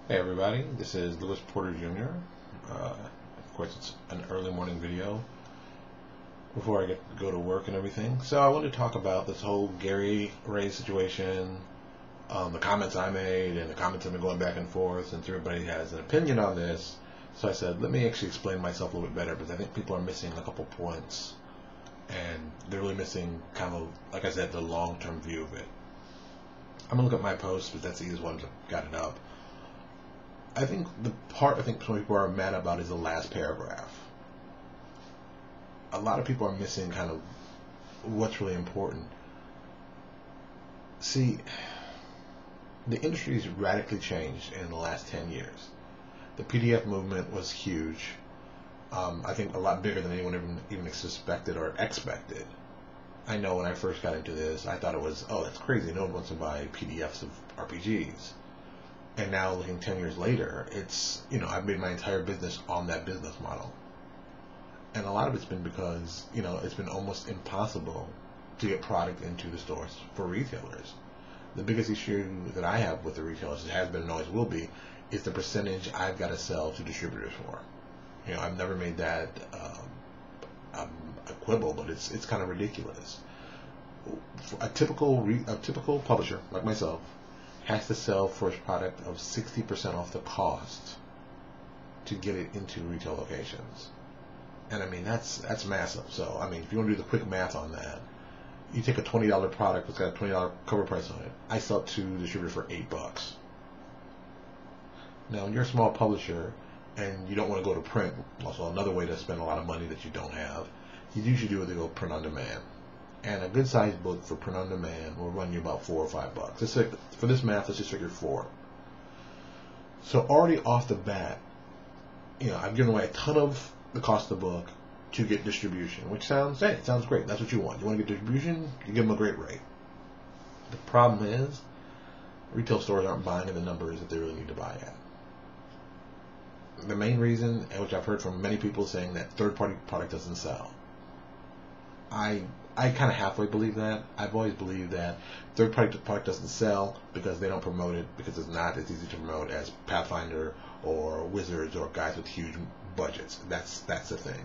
Hey everybody, this is Lewis Porter Jr. Of course, it's an early morning video before I get to go to work and everything. So I wanted to talk about this whole Gary Ray situation, the comments I made, and the comments I've been going back and forth, and everybody has an opinion on this. So I said, let me actually explain myself a little bit better, because I think people are missing a couple points, and they're really missing kind of, like I said, the long-term view of it. I'm going to look at my post, because that's the easiest one to got it up. I think the part some people are mad about is the last paragraph. A lot of people are missing kind of what's really important. See, the industry's radically changed in the last 10 years. The PDF movement was huge. I think a lot bigger than anyone even suspected or expected. I know when I first got into this, I thought it was, oh, that's crazy. No one wants to buy PDFs of RPGs. And now, looking 10 years later, it's, I've made my entire business on that business model. And a lot of it's been because, it's been almost impossible to get product into the stores for retailers. The biggest issue that I have with the retailers, it has been and always will be, is the percentage I've got to sell to distributors for. I've never made that a quibble, but it's kind of ridiculous. A typical publisher, like myself, has to sell first product of 60% off the cost to get it into retail locations. And I mean, that's massive. So, I mean, if you want to do the quick math on that, you take a $20 product that's got a $20 cover price on it. I sell it to the distributor for $8. Now, when you're a small publisher and you don't want to go to print, also another way to spend a lot of money that you don't have, you usually do what they go print on demand. And a good sized book for print on demand will run you about $4 or $5. Just like, for this math, let's just figure 4. So already off the bat, I've given away a ton of the cost of the book to get distribution, which sounds great. That's what you want. You want to get distribution, you give them a great rate. The problem is, retail stores aren't buying in the numbers that they really need to buy at. The main reason, which I've heard from many people, saying that third-party product doesn't sell. I kind of halfway believe that. I've always believed that third-party product doesn't sell because they don't promote it, because it's not as easy to promote as Pathfinder or Wizards or guys with huge budgets. That's the thing.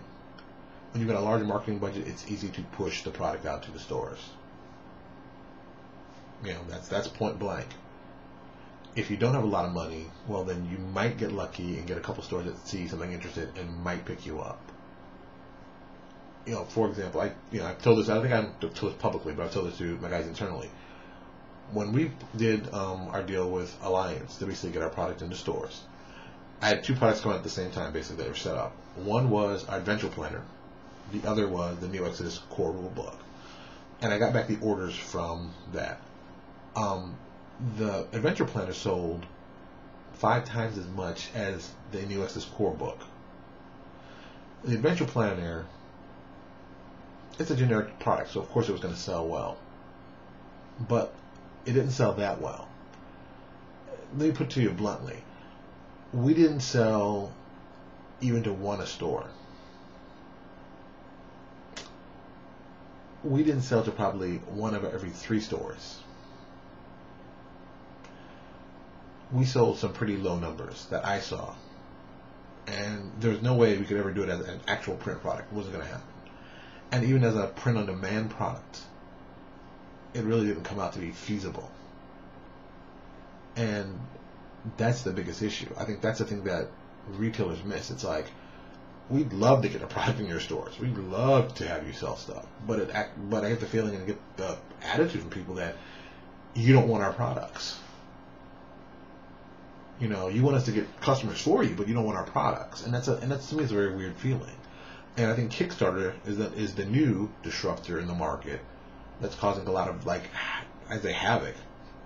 When you've got a larger marketing budget, it's easy to push the product out to the stores. That's point blank. If you don't have a lot of money, well, then you might get lucky and get a couple stores that see something interested and might pick you up. For example, I've told this, I don't think I've told this publicly, but I've told this to my guys internally. When we did our deal with Alliance to basically get our product into stores, I had 2 products going at the same time, basically, that were set up. One was our Adventure Planner. The other was the Neo Exodus Core Rule Book. And I got back the orders from that. The Adventure Planner sold 5 times as much as the Neo Exodus Core Book. The Adventure Planner, it's a generic product, so of course it was going to sell well. But it didn't sell that well. Let me put it to you bluntly. We didn't sell even to one a store. We didn't sell to probably one of every 3 stores. We sold some pretty low numbers that I saw. And there's no way we could ever do it as an actual print product. It wasn't going to happen. And even as a print-on-demand product, it really didn't come out to be feasible. And that's the biggest issue. I think that's the thing that retailers miss. It's like, we'd love to get a product in your stores. We'd love to have you sell stuff. But I get the feeling and get the attitude from people that you don't want our products. You want us to get customers for you, but you don't want our products. And that's to me, it's a very weird feeling. And I think Kickstarter is the new disruptor in the market that's causing a lot of, havoc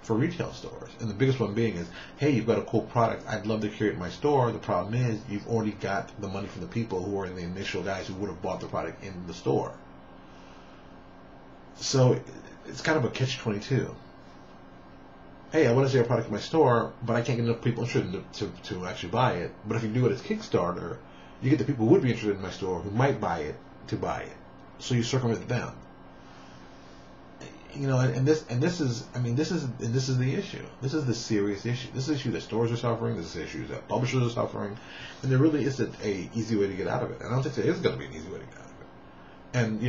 for retail stores. And the biggest one being is, hey, you've got a cool product. I'd love to carry it in my store. The problem is you've already got the money from the people who are the initial guys who would have bought the product in the store. So it's kind of a catch-22. Hey, I want to sell a product in my store, but I can't get enough people interested to actually buy it. But if you do it as Kickstarter, you get the people who would be interested in my store who might buy it to buy it. So you circumvent them. this is, I mean, this is the issue. This is the serious issue. This is the issue that stores are suffering. This is the issue that publishers are suffering, and there really isn't a easy way to get out of it. And I don't think there is going to be an easy way to get out of it. And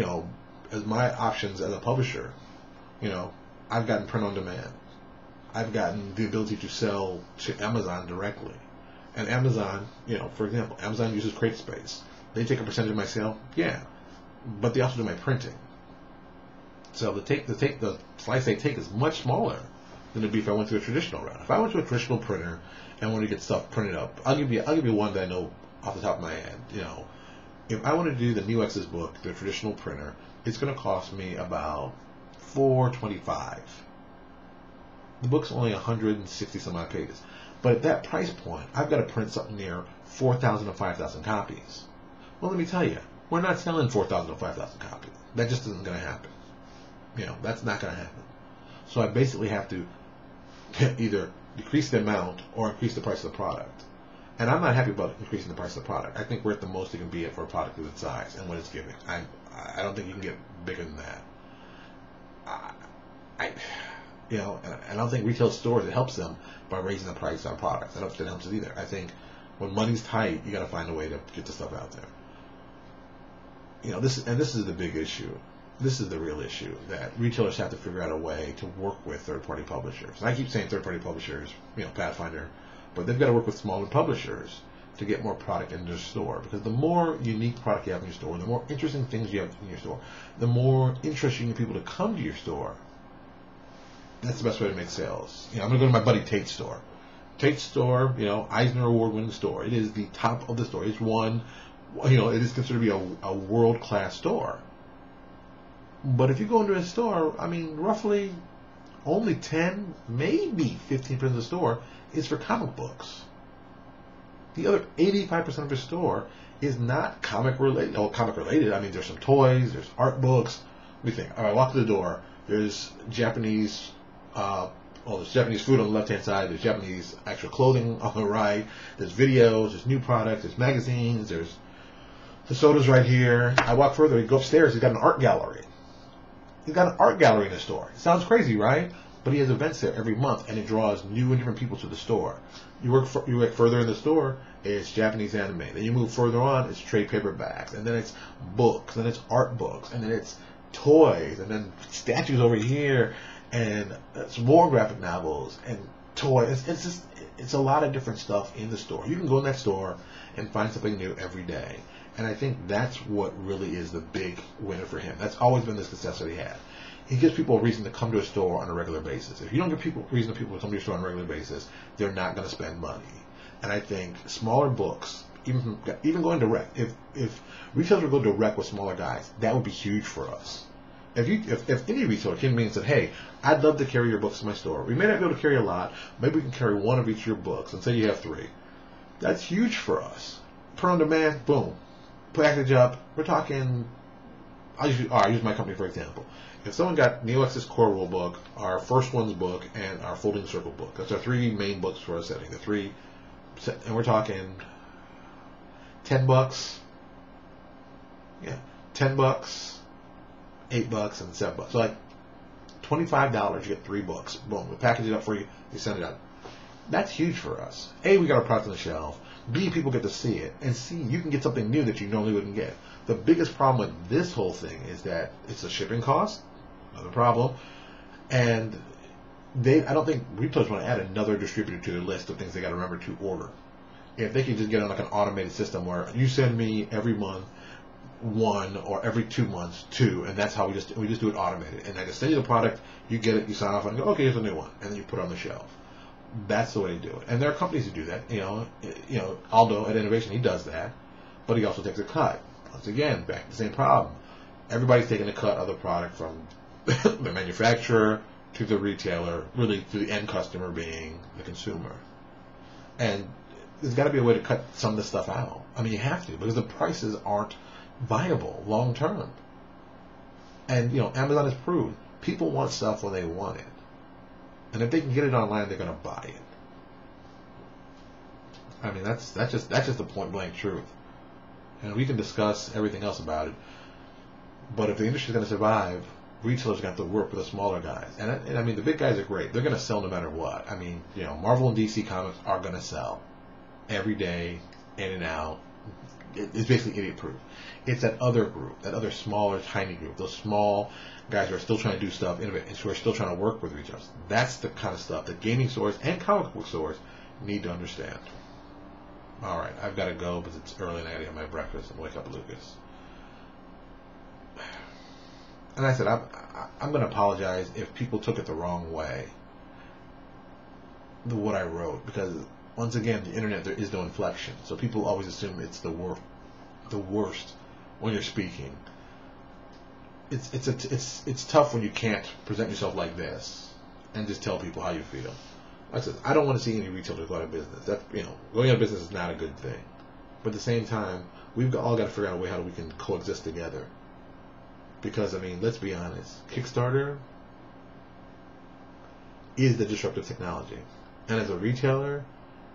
as my options as a publisher, I've gotten print on demand. I've gotten the ability to sell to Amazon directly, and Amazon, for example, Amazon uses CreateSpace. They take a percentage of my sale, yeah, but they also do my printing. So the slice they take is much smaller than it'd be if I went to a traditional route. If I went to a traditional printer and wanted to get stuff printed up, I'll give you one that I know off the top of my head. If I wanted to do the Newex's book, the traditional printer, it's going to cost me about $425. The book's only 160 some odd pages, but at that price point, I've got to print something near 4,000 to 5,000 copies. Well, let me tell you, we're not selling 4,000 to 5,000 copies. That just isn't going to happen. That's not going to happen. So I basically have to either decrease the amount or increase the price of the product. And I'm not happy about increasing the price of the product. I think we're at the most it can be at for a product of its size and what it's giving. I don't think you can get bigger than that. And I don't think retail stores, it helps them by raising the price on products. I don't think that helps it either. I think when money's tight, you got to find a way to get the stuff out there. This is the big issue. This is the real issue, that retailers have to figure out a way to work with third-party publishers. And I keep saying third-party publishers, Pathfinder, but they've got to work with smaller publishers to get more product in their store. Because the more unique product you have in your store, the more interesting things you have in your store, the more interest you get people to come to your store. That's the best way to make sales. I'm going to go to my buddy Tate's store. Tate's store, Eisner Award-winning store. It is the top of the store. It's one, it is considered to be a world-class store. But if you go into a store, roughly only 10, maybe 15% of the store is for comic books. The other 85% of the store is not comic related. Oh, comic related. There's some toys, there's art books. What do you think? All right, I walk to the door. There's Japanese, there's Japanese food on the left-hand side. There's Japanese actual clothing on the right. There's videos. There's new products. There's magazines. There's the sodas right here. I walk further. You go upstairs. He's got an art gallery. He's got an art gallery in the store. It sounds crazy, right? But he has events there every month, and it draws new and different people to the store. You work further in the store, it's Japanese anime. Then you move further on, it's trade paperbacks, and then it's books, and then it's art books, and then it's toys, and then statues over here, and some more graphic novels and toys. It's a lot of different stuff in the store. You can go in that store and find something new every day. And I think that's what really is the big winner for him. That's always been the success that he had. He gives people a reason to come to a store on a regular basis. If you don't give reason to people to come to your store on a regular basis, they're not going to spend money. And I think smaller books, even going direct, if retailers would go direct with smaller guys, that would be huge for us. If any retailer came to me and said, hey, I'd love to carry your books to my store. We may not be able to carry a lot. Maybe we can carry one of each of your books, and say you have 3. That's huge for us. Print on demand, boom. Package up. We're talking. I'll use my company for example. If someone got Newex's core rule book, our First Ones book, and our Folding Circle book, that's our 3 main books for our setting. And we're talking $10. Yeah, $10, $8, and $7. So like $25, you get 3 books. Boom, we package it up for you. We send it out. That's huge for us. A, we got our product on the shelf. B, people get to see it. And C, you can get something new that you normally wouldn't get. The biggest problem with this whole thing is that it's a shipping cost. Another problem. And I don't think retailers want to add another distributor to their list of things they got to remember to order. If they could just get on like an automated system where you send me every month 1 or every 2 months 2, and that's how we just do it automated. And I just send you the product, you get it, you sign off on it, and go, okay, here's a new one, and then you put it on the shelf. That's the way to do it. And there are companies who do that. Aldo at Innovation, he does that, but he also takes a cut. Once again, back to the same problem. Everybody's taking a cut of the product from the manufacturer to the retailer, really to the end customer being the consumer. And there's got to be a way to cut some of this stuff out. You have to, because the prices aren't viable long term. And Amazon has proved people want stuff when they want it. And if they can get it online, they're going to buy it. That's just the point blank truth. And we can discuss everything else about it. But if the industry is going to survive, retailers are going to have to work with the smaller guys. And I mean, the big guys are great. They're going to sell no matter what. I mean, Marvel and DC comics are going to sell every day, in and out. It's basically idiot-proof. It's that other group, that other smaller, tiny group, those small guys who are still trying to do stuff, innovate, and who are still trying to work with retailers. That's the kind of stuff that gaming stores and comic book stores need to understand. All right, I've got to go because it's early and I got to get my breakfast and wake up Lucas. And I said, I'm going to apologize if people took it the wrong way, what I wrote, because once again, the internet, there is no inflection, so people always assume it's the worst when you're speaking. It's tough when you can't present yourself like this and just tell people how you feel. Like I said, I don't want to see any retailers go out of business. Going out of business is not a good thing. But at the same time, we've all got to figure out a way how we can coexist together. Because, I mean, let's be honest. Kickstarter is the disruptive technology. And as a retailer,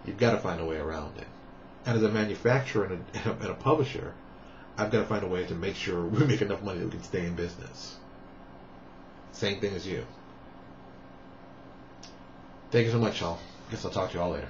you've got to find a way around it. And as a manufacturer and a publisher, I've got to find a way to make sure we make enough money that we can stay in business. Same thing as you. Thank you so much, y'all. Guess I'll talk to you all later.